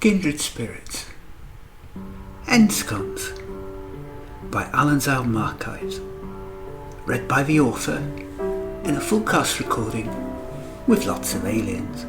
Kindred Spirits. Ensconce by Allen's Album Archives. Read by the author in a full cast recording with lots of aliens.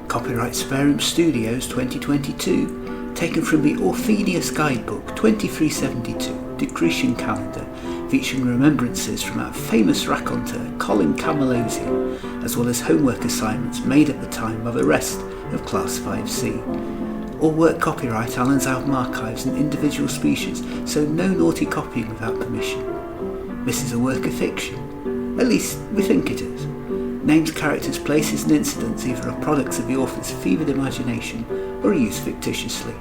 Copyright Spare Studios 2022, taken from the Orpheus Guidebook 2372 Decreetian calendar, featuring remembrances from our famous raconteur Camalosian, as well as homework assignments made at the time of arrest of Class 5C. All work copyright Allen's Album Archives and individual species, so no naughty copying without permission. This is a work of fiction. At least, we think it is. Names, characters, places and incidents either are products of the author's fevered imagination or are used fictitiously.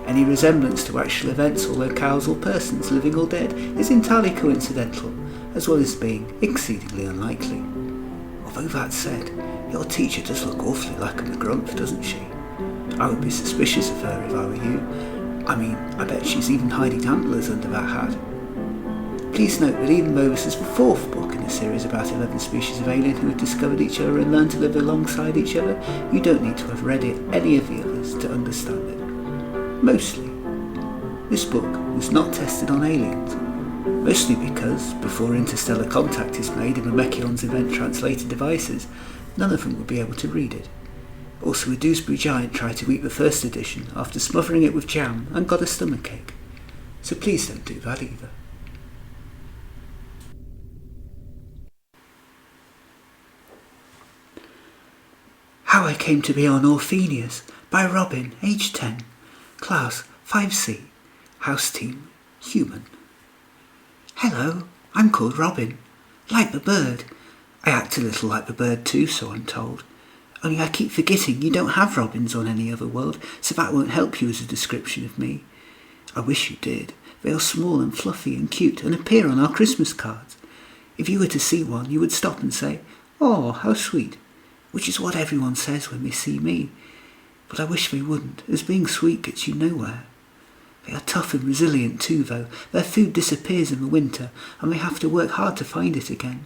Any resemblance to actual events or locales or persons, living or dead, is entirely coincidental, as well as being exceedingly unlikely. Although that said, your teacher does look awfully like a Maggrumph, doesn't she? I would be suspicious of her if I were you. I mean, I bet she's even hiding antlers under that hat. Please note that even though this is the fourth book in a series about 11 species of alien who have discovered each other and learned to live alongside each other, you don't need to have read any of the others to understand it. Mostly, this book was not tested on aliens. Mostly because, before interstellar contact is made in the Mekkion's event-translated devices, none of them would be able to read it. Also, a Doosbury Giant tried to eat the first edition after smothering it with jam and got a stomachache. So please don't do that either. How I Came to Be on Orpheus by Robin, age 10, Class 5C, House Team, Human. Hello, I'm called Robin, like the bird. I act a little like the bird too, so I'm told. Only I keep forgetting you don't have robins on any other world, so that won't help you as a description of me. I wish you did. They are small and fluffy and cute and appear on our Christmas cards. If you were to see one, you would stop and say, "Oh, how sweet," which is what everyone says when they see me. But I wish they wouldn't, as being sweet gets you nowhere. They are tough and resilient too, though. Their food disappears in the winter, and they have to work hard to find it again,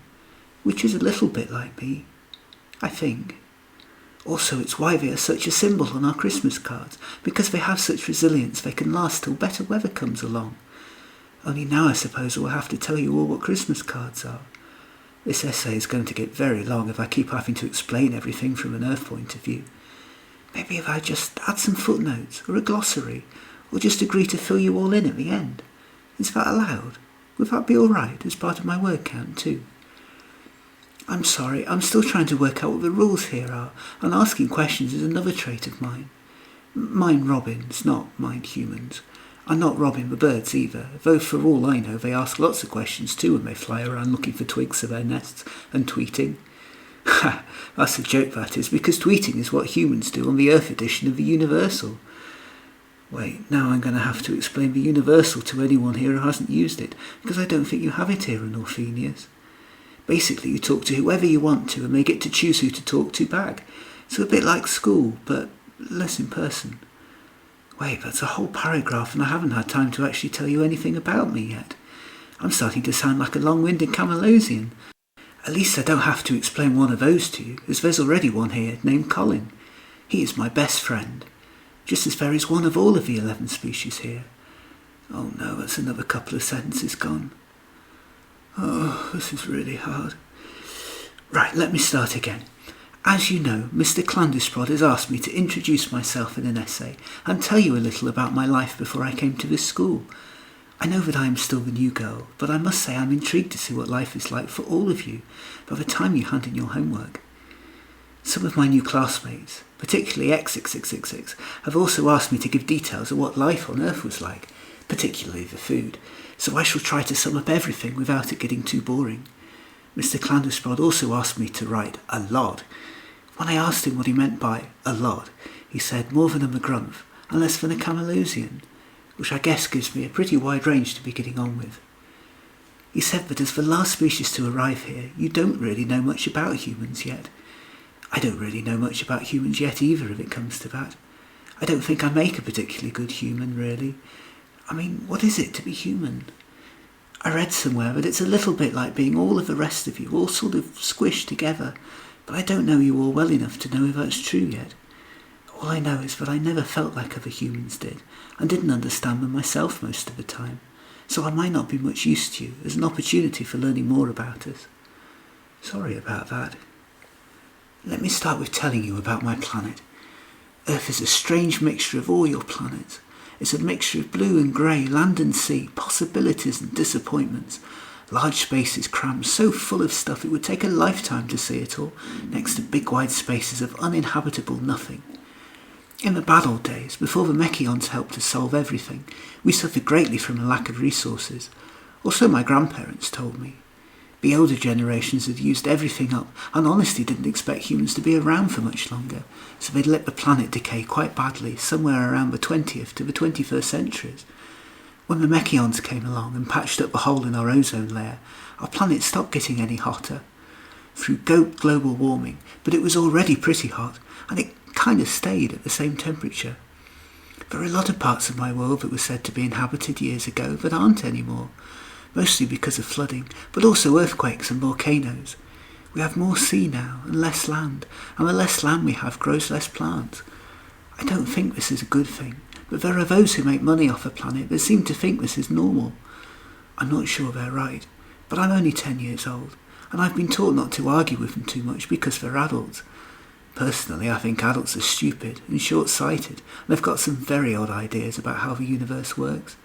which is a little bit like me, I think. Also, it's why they are such a symbol on our Christmas cards, because they have such resilience they can last till better weather comes along. Only now I suppose I will have to tell you all what Christmas cards are. This essay is going to get very long if I keep having to explain everything from an Earth point of view. Maybe if I just add some footnotes, or a glossary, or just agree to fill you all in at the end. Is that allowed? Would that be alright as part of my word count too? I'm sorry, I'm still trying to work out what the rules here are, and asking questions is another trait of mine. Mine robins, not mine humans. I'm not robbing the birds either, though for all I know they ask lots of questions too when they fly around looking for twigs for their nests and tweeting. Ha, that's a joke that is, because tweeting is what humans do on the Earth edition of the Universal. Wait, now I'm going to have to explain the Universal to anyone here who hasn't used it, because I don't think you have it here in Orpheus. Basically, you talk to whoever you want to, and they get to choose who to talk to back. So a bit like school, but less in person. Wait, that's a whole paragraph, and I haven't had time to actually tell you anything about me yet. I'm starting to sound like a long-winded Camalosian. At least I don't have to explain one of those to you, as there's already one here named Colin. He is my best friend, just as there is one of all of the 11 species here. Oh no, that's another couple of sentences gone. Oh, this is really hard. Right, let me start again. As you know, Mr. Clandusprod has asked me to introduce myself in an essay and tell you a little about my life before I came to this school. I know that I am still the new girl, but I must say I'm intrigued to see what life is like for all of you by the time you hand in your homework. Some of my new classmates, particularly X666, have also asked me to give details of what life on Earth was like, particularly the food, so I shall try to sum up everything without it getting too boring. Mr. Clandusprod also asked me to write a lot. When I asked him what he meant by a lot, he said more than a Maggrumph and less than a Camalosian, which I guess gives me a pretty wide range to be getting on with. He said that as the last species to arrive here, you don't really know much about humans yet. I don't really know much about humans yet either, if it comes to that. I don't think I make a particularly good human, really. I mean, what is it to be human? I read somewhere that it's a little bit like being all of the rest of you, all sort of squished together, but I don't know you all well enough to know if that's true yet. All I know is that I never felt like other humans did, and didn't understand them myself most of the time, so I might not be much use to you as an opportunity for learning more about us. Sorry about that. Let me start with telling you about my planet. Earth is a strange mixture of all your planets. It's a mixture of blue and grey, land and sea, possibilities and disappointments. Large spaces crammed so full of stuff it would take a lifetime to see it all, next to big wide spaces of uninhabitable nothing. In the bad old days, before the Mekkions helped us solve everything, we suffered greatly from a lack of resources, or so my grandparents told me. The older generations had used everything up and honestly didn't expect humans to be around for much longer, so they'd let the planet decay quite badly somewhere around the 20th to the 21st centuries. When the Mekkions came along and patched up the hole in our ozone layer, our planet stopped getting any hotter. Through global warming, but it was already pretty hot, and it kind of stayed at the same temperature. There are a lot of parts of my world that were said to be inhabited years ago that aren't anymore, mostly because of flooding, but also earthquakes and volcanoes. We have more sea now and less land, and the less land we have grows less plants. I don't think this is a good thing, but there are those who make money off the planet that seem to think this is normal. I'm not sure they're right, but I'm only 10 years old, and I've been taught not to argue with them too much because they're adults. Personally, I think adults are stupid and short-sighted, and they've got some very odd ideas about how the universe works.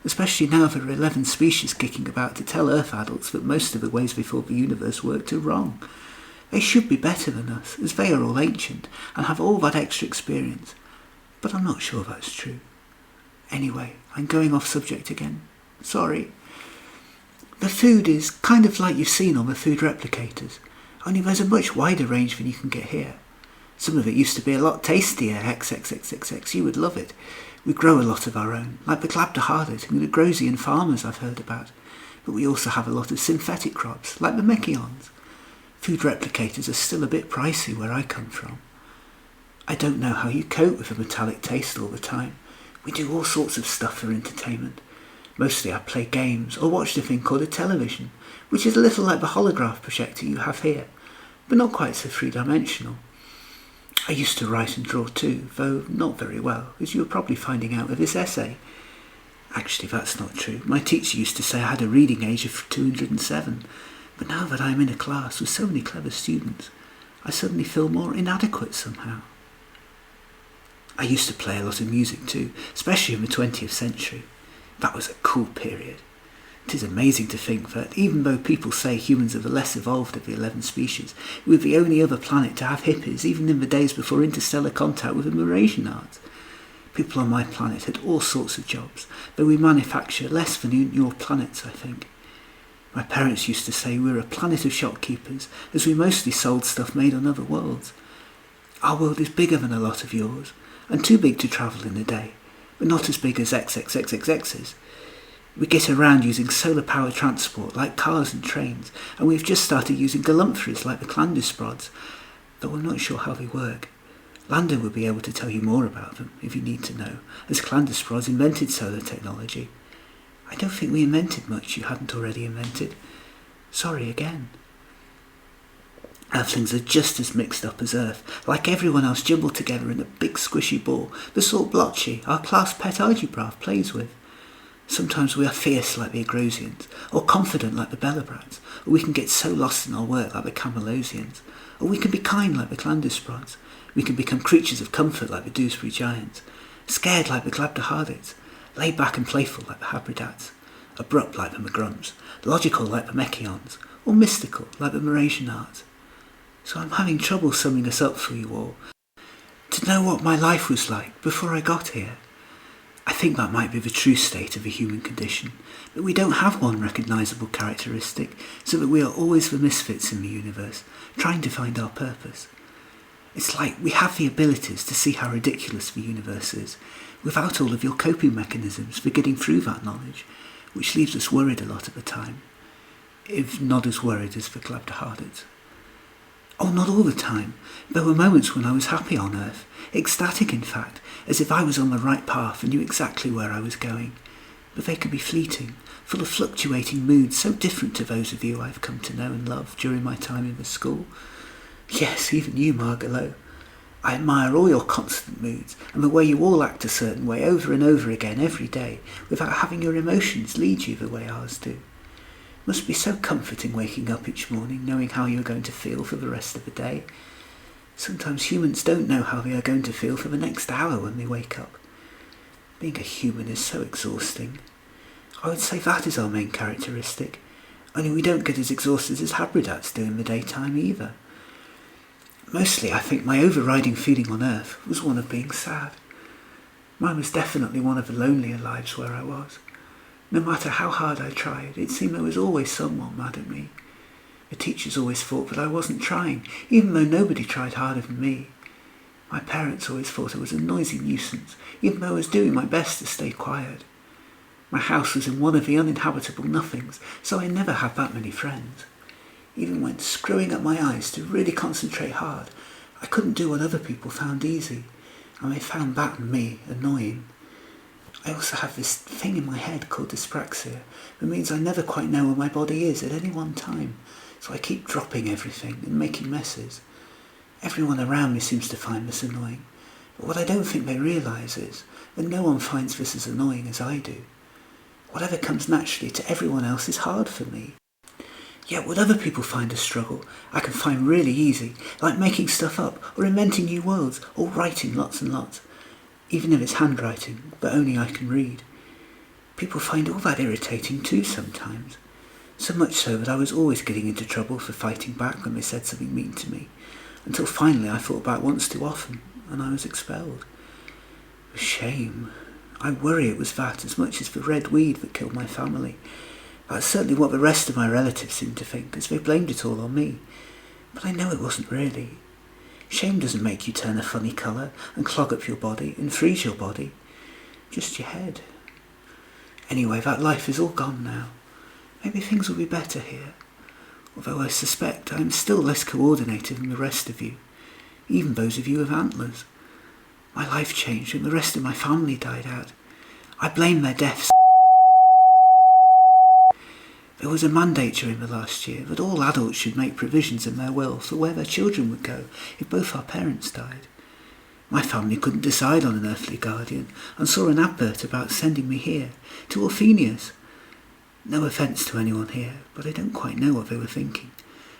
Especially now there are 11 species kicking about to tell Earth adults that most of the ways they thought the universe worked are wrong. They should be better than us, as they are all ancient and have all that extra experience. But I'm not sure that's true. Anyway, I'm going off subject again. Sorry. The food is kind of like you've seen on the food replicators, only there's a much wider range than you can get here. Some of it used to be a lot tastier, XXXXX, you would love it. We grow a lot of our own, like the Glabdiharbit and the Agrosian farmers I've heard about, but we also have a lot of synthetic crops, like the Mekkions. Food replicators are still a bit pricey where I come from. I don't know how you cope with a metallic taste all the time. We do all sorts of stuff for entertainment. Mostly I play games or watch the thing called a television, which is a little like the holograph projector you have here, but not quite so three-dimensional. I used to write and draw too, though not very well, as you are probably finding out with this essay. Actually, that's not true. My teacher used to say I had a reading age of 207, but now that I am in a class with so many clever students, I suddenly feel more inadequate somehow. I used to play a lot of music too, especially in the 20th century. That was a cool period. It is amazing to think that, even though people say humans are the less evolved of the 11 species, we were the only other planet to have hippies, even in the days before interstellar contact with the Mrasianart. People on my planet had all sorts of jobs, though we manufacture less than your planets, I think. My parents used to say we were a planet of shopkeepers, as we mostly sold stuff made on other worlds. Our world is bigger than a lot of yours, and too big to travel in a day, but not as big as XXXXX's. We get around using solar-powered transport like cars and trains, and we've just started using galumphries like the Clandusprods, though I'm not sure how they work. Landon will be able to tell you more about them, if you need to know, as Clandusprods invented solar technology. I don't think we invented much you hadn't already invented. Sorry again. Earthlings are just as mixed up as Earth, like everyone else jumbled together in a big squishy ball, the sort Blotchy, our class pet Argybraf, plays with. Sometimes we are fierce like the Agrosians, or confident like the Belobrats, or we can get so lost in our work like the Camalosians, or we can be kind like the Clandusprods. We can become creatures of comfort like the Doosbury Giants, scared like the Glabdiharbits, laid back and playful like the Habridats, abrupt like the Maggrumph, logical like the Mekkions, or mystical like the Mrasianart. So I'm having trouble summing us up for you all, to know what my life was like before I got here. I think that might be the true state of the human condition, that we don't have one recognisable characteristic, so that we are always the misfits in the universe, trying to find our purpose. It's like we have the abilities to see how ridiculous the universe is, without all of your coping mechanisms for getting through that knowledge, which leaves us worried a lot of the time, if not as worried as the Glabdiharbit. Oh, not all the time. There were moments when I was happy on Earth, ecstatic in fact, as if I was on the right path and knew exactly where I was going. But they could be fleeting, full of fluctuating moods so different to those of you I've come to know and love during my time in the school. Yes, even you, Margalo. I admire all your constant moods and the way you all act a certain way over and over again every day without having your emotions lead you the way ours do. It must be so comforting waking up each morning knowing how you are going to feel for the rest of the day. Sometimes humans don't know how they are going to feel for the next hour when they wake up. Being a human is so exhausting. I would say that is our main characteristic, only we don't get as exhausted as Habridats do in the daytime either. Mostly I think my overriding feeling on Earth was one of being sad. Mine was definitely one of the lonelier lives where I was. No matter how hard I tried, it seemed there was always someone mad at me. The teachers always thought that I wasn't trying, even though nobody tried harder than me. My parents always thought I was a noisy nuisance, even though I was doing my best to stay quiet. My house was in one of the uninhabitable nothings, so I never had that many friends. Even when screwing up my eyes to really concentrate hard, I couldn't do what other people found easy, and they found that in me annoying. I also have this thing in my head called dyspraxia, that means I never quite know where my body is at any one time, so I keep dropping everything and making messes. Everyone around me seems to find this annoying, but what I don't think they realise is that no one finds this as annoying as I do. Whatever comes naturally to everyone else is hard for me. Yet what other people find a struggle, I can find really easy, like making stuff up, or inventing new words, or writing lots and lots. Even if it's handwriting, but only I can read. People find all that irritating too sometimes. So much so that I was always getting into trouble for fighting back when they said something mean to me, until finally I fought back once too often, and I was expelled. A shame. I worry it was that as much as the red weed that killed my family. That's certainly what the rest of my relatives seemed to think, as they blamed it all on me. But I know it wasn't really. Shame doesn't make you turn a funny colour and clog up your body and freeze your body. Just your head. Anyway, that life is all gone now. Maybe things will be better here. Although I suspect I am still less coordinated than the rest of you. Even those of you with antlers. My life changed when the rest of my family died out. I blame their deaths. There was a mandate during the last year that all adults should make provisions in their will for where their children would go if both our parents died. My family couldn't decide on an earthly guardian and saw an advert about sending me here, to Orpheus. No offence to anyone here, but I don't quite know what they were thinking,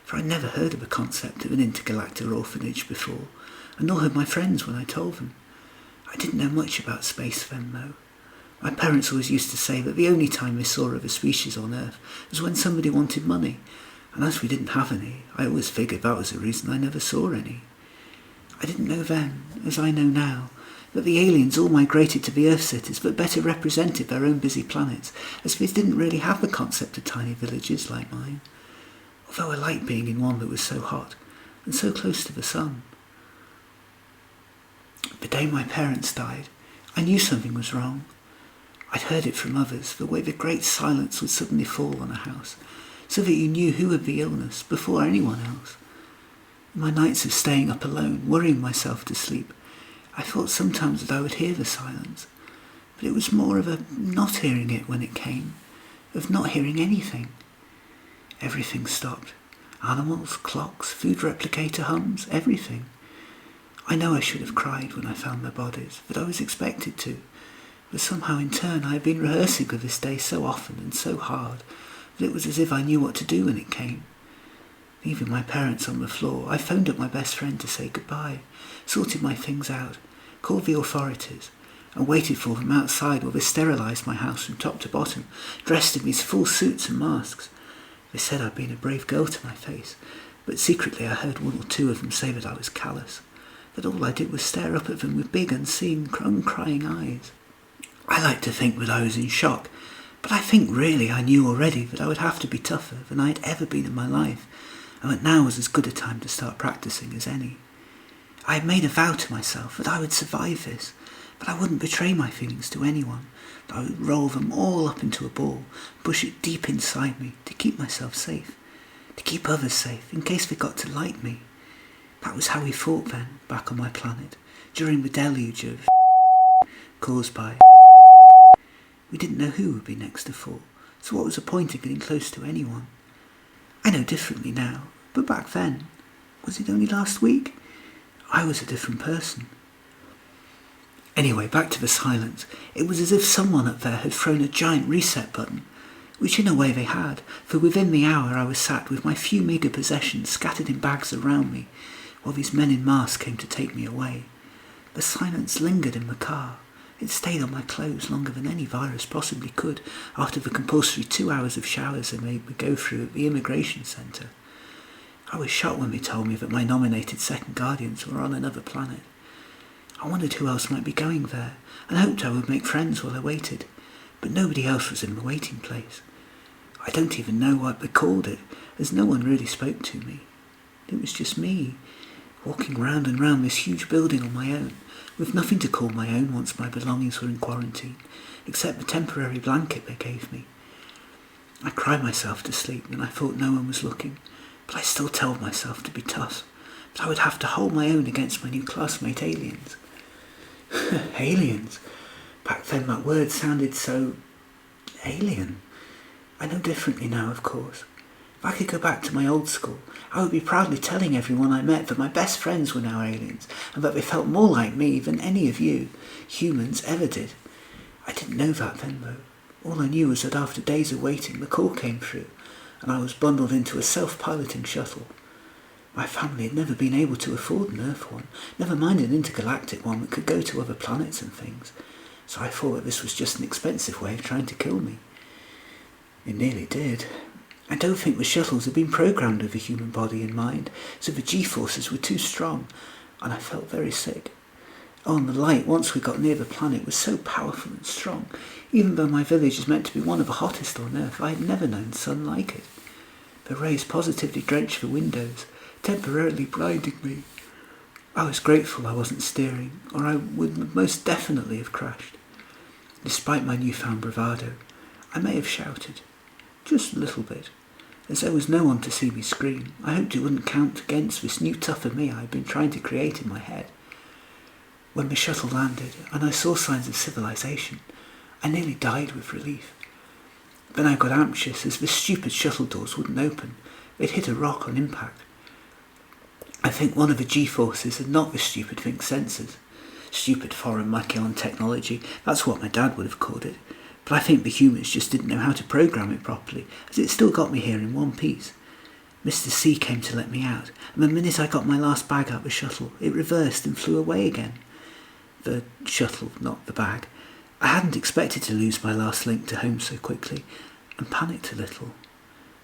for I'd never heard of the concept of an intergalactic orphanage before, and nor had my friends when I told them. I didn't know much about space then, though. My parents always used to say that the only time they saw other species on Earth was when somebody wanted money, and as we didn't have any, I always figured that was the reason I never saw any. I didn't know then, as I know now, that the aliens all migrated to the Earth cities but better represented their own busy planets, as they didn't really have the concept of tiny villages like mine, although I liked being in one that was so hot and so close to the sun. The day my parents died, I knew something was wrong. I'd heard it from others, the way the great silence would suddenly fall on a house, so that you knew who had the illness before anyone else. In my nights of staying up alone, worrying myself to sleep, I thought sometimes that I would hear the silence, but it was more of a not hearing it when it came, of not hearing anything. Everything stopped. Animals, clocks, food replicator hums, everything. I know I should have cried when I found their bodies, but I was expected to. But somehow in turn I had been rehearsing for this day so often and so hard that it was as if I knew what to do when it came. Leaving my parents on the floor, I phoned up my best friend to say goodbye, sorted my things out, called the authorities, and waited for them outside while they sterilised my house from top to bottom, dressed in these full suits and masks. They said I'd been a brave girl to my face, but secretly I heard one or two of them say that I was callous, that all I did was stare up at them with big unseeing, uncrying eyes. I like to think that I was in shock, but I think really I knew already that I would have to be tougher than I had ever been in my life, and that now was as good a time to start practising as any. I had made a vow to myself that I would survive this, that I wouldn't betray my feelings to anyone, that I would roll them all up into a ball, push it deep inside me to keep myself safe, to keep others safe in case they got to like me. That was how we fought then, back on my planet, during the deluge of caused by. We didn't know who would be next to fall, so what was the point of getting close to anyone? I know differently now, but back then, was it only last week? I was a different person. Anyway, back to the silence. It was as if someone up there had thrown a giant reset button, which in a way they had, for within the hour I was sat with my few meagre possessions scattered in bags around me, while these men in masks came to take me away. The silence lingered in the car. It stayed on my clothes longer than any virus possibly could after the compulsory 2 hours of showers they made me go through at the immigration centre. I was shocked when they told me that my nominated second guardians were on another planet. I wondered who else might be going there, and hoped I would make friends while I waited, but nobody else was in the waiting place. I don't even know what they called it, as no one really spoke to me. It was just me, walking round and round this huge building on my own, with nothing to call my own once my belongings were in quarantine, except the temporary blanket they gave me. I cried myself to sleep when I thought no one was looking, but I still told myself to be tough, that I would have to hold my own against my new classmate aliens. Aliens? Back then that word sounded so alien. I know differently now, of course. If I could go back to my old school, I would be proudly telling everyone I met that my best friends were now aliens, and that they felt more like me than any of you, humans, ever did. I didn't know that then, though. All I knew was that after days of waiting, the call came through, and I was bundled into a self-piloting shuttle. My family had never been able to afford an Earth one, never mind an intergalactic one that could go to other planets and things, so I thought that this was just an expensive way of trying to kill me. It nearly did. I don't think the shuttles had been programmed with the human body in mind, so the G-forces were too strong, and I felt very sick. Oh, and the light, once we got near the planet, was so powerful and strong. Even though my village is meant to be one of the hottest on Earth, I had never known sun like it. The rays positively drenched the windows, temporarily blinding me. I was grateful I wasn't steering, or I would most definitely have crashed. Despite my newfound bravado, I may have shouted. Just a little bit. As there was no one to see me scream, I hoped it wouldn't count against this new tougher me I had been trying to create in my head. When the shuttle landed, and I saw signs of civilization, I nearly died with relief. Then I got anxious as the stupid shuttle doors wouldn't open. They'd hit a rock on impact. I think one of the G-forces had knocked the stupid thing's sensors. Stupid foreign Mekkion technology, that's what my dad would have called it. But I think the humans just didn't know how to program it properly, as it still got me here in one piece. Mr. C came to let me out, and the minute I got my last bag out the shuttle, it reversed and flew away again. The shuttle, not the bag. I hadn't expected to lose my last link to home so quickly, and panicked a little.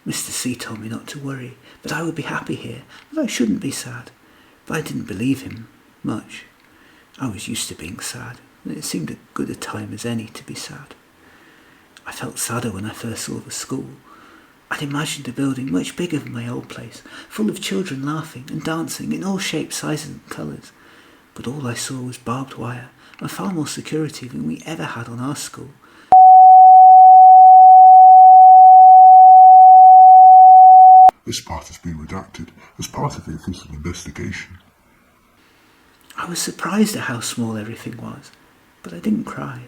Mr. C told me not to worry, that I would be happy here, that I shouldn't be sad. But I didn't believe him, much. I was used to being sad, and it seemed as good a time as any to be sad. I felt sadder when I first saw the school. I'd imagined a building much bigger than my old place, full of children laughing and dancing in all shapes, sizes and colours. But all I saw was barbed wire, and far more security than we ever had on our school. This part has been redacted as part of the official investigation. I was surprised at how small everything was, but I didn't cry.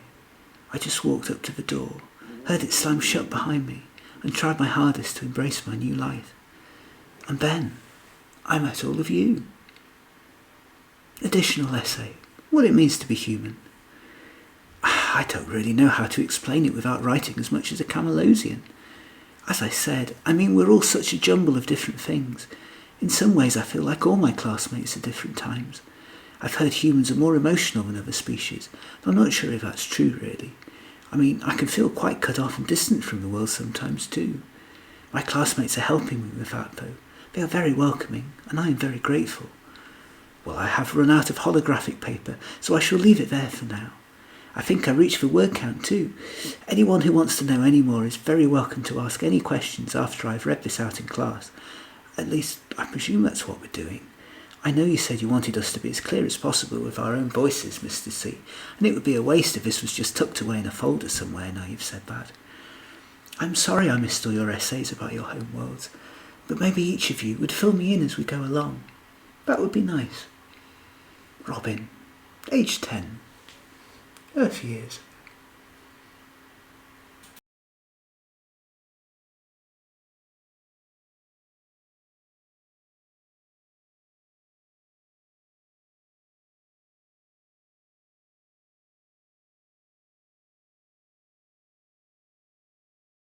I just walked up to the door, heard it slam shut behind me, and tried my hardest to embrace my new life. And then I met all of you. Additional essay, what it means to be human. I don't really know how to explain it without writing as much as a Camalosian. As I said, we're all such a jumble of different things. In some ways I feel like all my classmates at different times. I've heard humans are more emotional than other species, but I'm not sure if that's true really. I can feel quite cut off and distant from the world sometimes too. My classmates are helping me with that though. They are very welcoming, and I am very grateful. Well, I have run out of holographic paper, so I shall leave it there for now. I think I reached the word count too. Anyone who wants to know any more is very welcome to ask any questions after I've read this out in class. At least, I presume that's what we're doing. I know you said you wanted us to be as clear as possible with our own voices, Mr. C, and it would be a waste if this was just tucked away in a folder somewhere now you've said that. I'm sorry I missed all your essays about your home worlds, but maybe each of you would fill me in as we go along. That would be nice. Robin, age 10. Earth years.